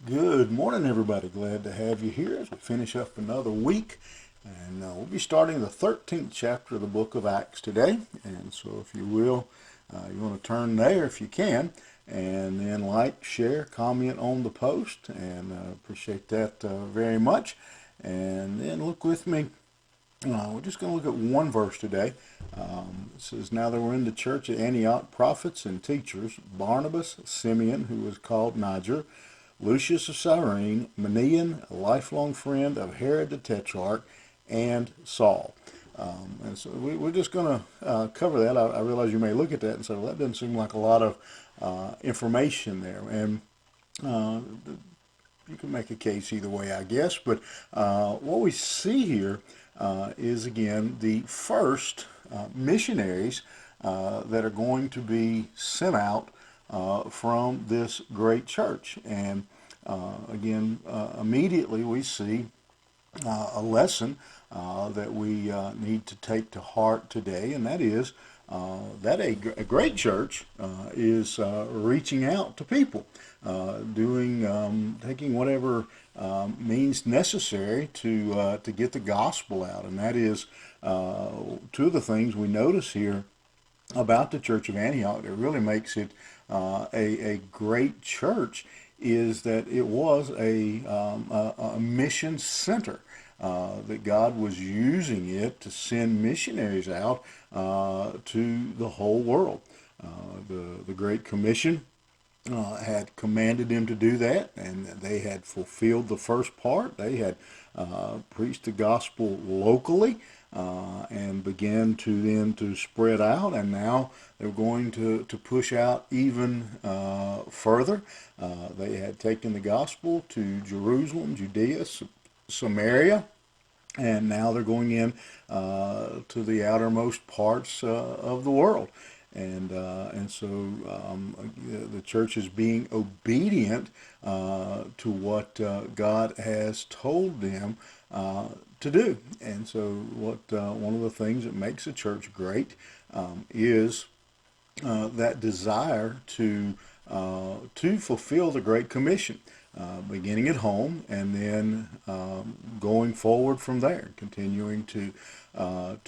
Good morning, everybody. Glad to have you here as we finish up another week. And we'll be starting the 13th chapter of the book of Acts today. And so, if you will, you want to turn there if you can, and then like, share, comment on the post, and appreciate that very much. And then look with me. We're just going to look at one verse today. It says, "Now there were in the church at Antioch prophets and teachers, Barnabas, Simeon, who was called Niger, Lucius of Cyrene, Manaen, a lifelong friend of Herod the Tetrarch, and Saul." And so we're just going to cover that. I realize you may look at that and say, well, that doesn't seem like a lot of information there. And uh, you can make a case either way, I guess. But what we see here is, again, the first missionaries that are going to be sent out from this great church. And again, immediately we see a lesson that we need to take to heart today, and that is that a great church is reaching out to people, taking whatever means necessary to get the gospel out, and that is two of the things we notice here about the Church of Antioch that really makes it a great church is that it was a mission center. That God was using it to send missionaries out to the whole world. The Great Commission had commanded them to do that, and they had fulfilled the first part. They had preached the gospel locally and began to then to spread out, and now they're going to push out even further. They had taken the gospel to Jerusalem, Judea, Samaria, and now they're going in to the outermost parts of the world. And so the church is being obedient to what God has told them to do. And so one of the things that makes a church great is that desire to fulfill the Great Commission, beginning at home and then going forward from there, continuing to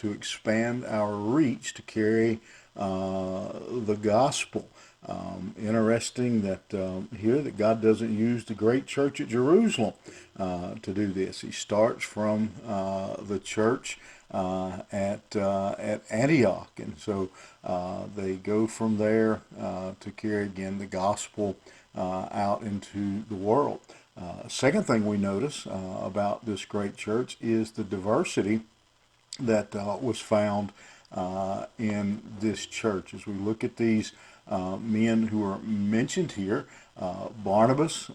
expand our reach to carry the gospel. Interesting that here that God doesn't use the great church at Jerusalem to do this. He starts from the church at Antioch, and so they go from there to carry again the gospel out into the world. Second thing we notice about this great church is the diversity that was found in this church. As we look at these men who are mentioned here, Barnabas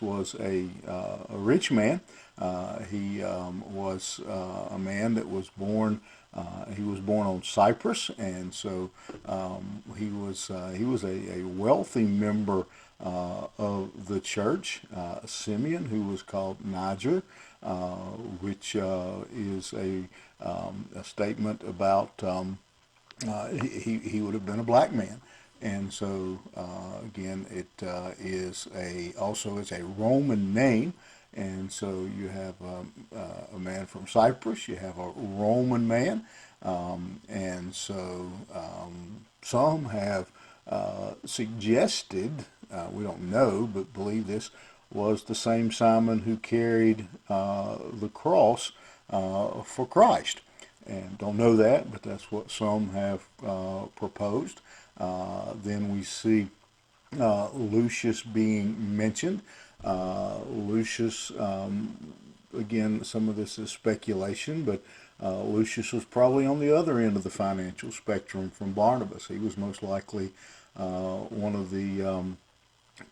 was a rich man. He was a man that was born. He was born on Cyprus, and so he was a wealthy member of the church. Simeon, who was called Niger, which is a statement about he would have been a black man. And so again, it is also is a Roman name, and so you have a man from Cyprus, you have a Roman man, and so some have suggested, we don't know, but believe this was the same Simon who carried the cross for Christ. And don't know that, but that's what some have proposed. Then we see Lucius being mentioned. Lucius, again, some of this is speculation, but Lucius was probably on the other end of the financial spectrum from Barnabas. He was most likely one of the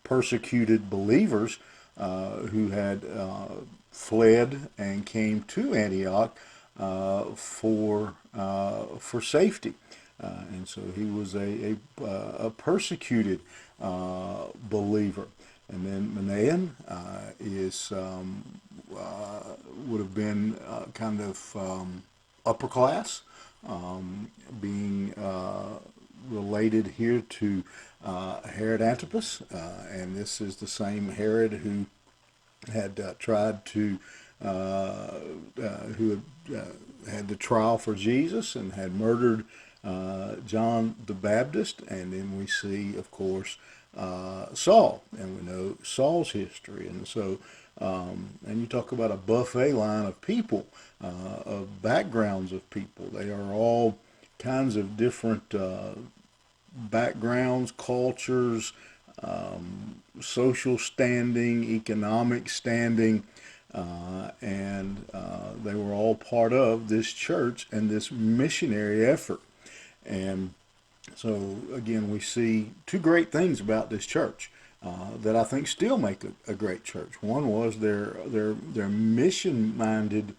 persecuted believers who had fled and came to Antioch for safety. And so he was a persecuted believer. And then Manaen is would have been kind of upper class, being related here to Herod Antipas, and this is the same Herod who had tried to who had the trial for Jesus and had murdered John the Baptist. And then we see, of course, Saul, and we know Saul's history. And so, and you talk about a buffet line of people, of backgrounds of people. They are all kinds of different backgrounds, cultures, social standing, economic standing, and they were all part of this church and this missionary effort. And so again, we see two great things about this church that I think still make a great church. One was their mission minded,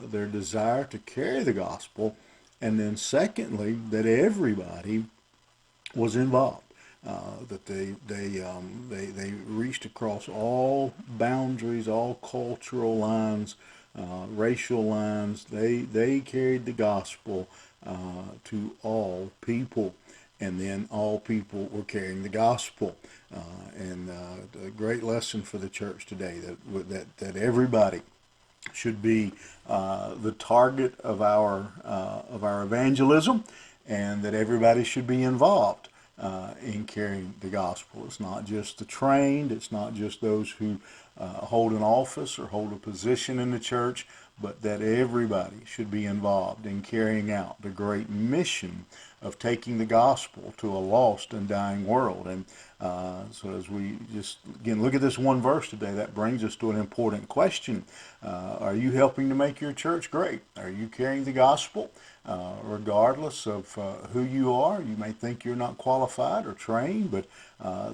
their desire to carry the gospel, and then secondly that everybody was involved. That they reached across all boundaries, all cultural lines, racial lines. They carried the gospel to all people, and then all people were carrying the gospel. And a great lesson for the church today that everybody should be the target of our evangelism, and that everybody should be involved in carrying the gospel. It's not just the trained, it's not just those who hold an office or hold a position in the church, but that everybody should be involved in carrying out the great mission of taking the gospel to a lost and dying world. And so as we just, again, look at this one verse today, that brings us to an important question. Are you helping to make your church great? Are you carrying the gospel? Regardless of who you are, you may think you're not qualified or trained, but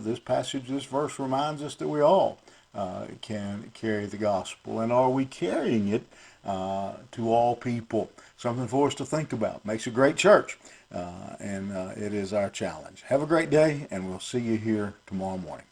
this passage, this verse reminds us that we all can carry the gospel. And are we carrying it to all people? Something for us to think about. Makes a great church, and it is our challenge. Have a great day, and we'll see you here tomorrow morning.